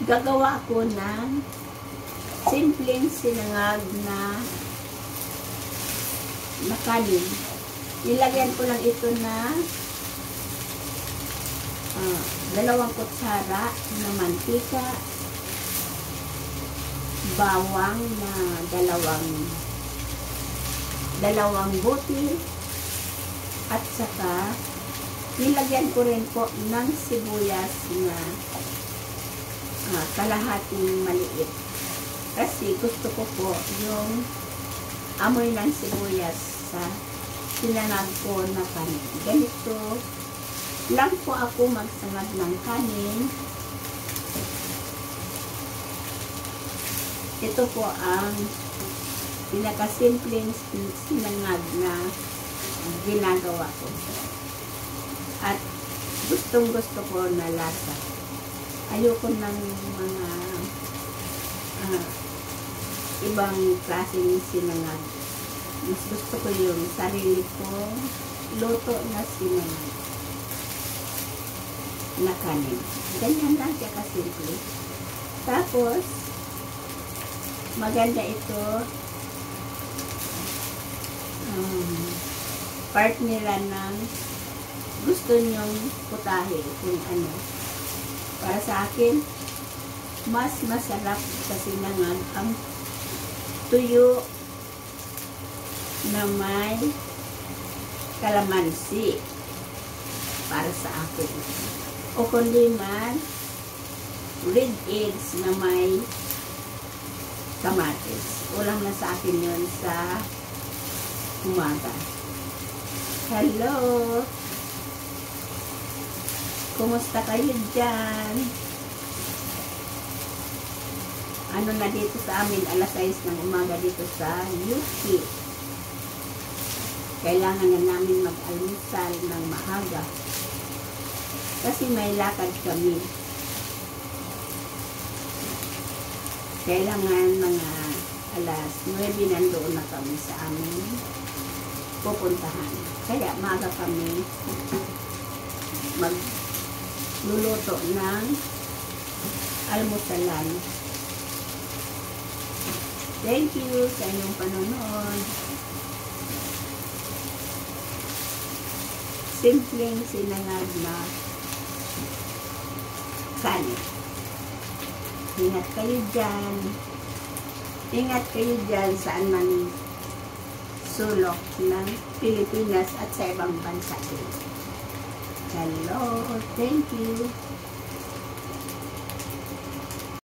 Gagawa ako ng simpleng sinangag na kanin. Nilagyan ko lang ito na 2 kutsara na mantika, bawang na dalawang butil, at saka nilagyan ko rin po ng sibuyas na kalahating maliit. Kasi gusto ko po yung amoy ng sibuyas sa sinangag ko na kanin. Ganito lang po ako magsangag ng kanin. Ito po ang pinakasimpleng sinangag na ginagawa ko. At gustong gusto ko na lasa. Ayoko ng mga ibang klaseng sinangag. Mas gusto ko yung sarili ko luto na sinangag na kanin. Ganyan lang siya kasimple. Tapos maganda ito, part nila ng gusto nyong putahe kung ano. Para sa akin, mas masarap sa sinangag ang tuyo na may kalamansi para sa akin. O kundi man, red eggs na may kamatis. Ulam na sa akin yun sa umaga. Hello! Kumusta kayo dyan? Ano na dito sa amin, alas 6 ng umaga dito sa UK. Kailangan na namin mag-almusal ng maaga. Kasi may lakad kami. Kailangan mga alas 9 nandoon na kami sa amin pupuntahan. Kaya maaga kami magluluto ng almusalan. Thank you sa inyong panonood. Simpleng sinangag na kanin. Ingat kayo dyan. Ingat kayo dyan saan man sulok ng Pilipinas at sa ibang bansa din. Hello, thank you.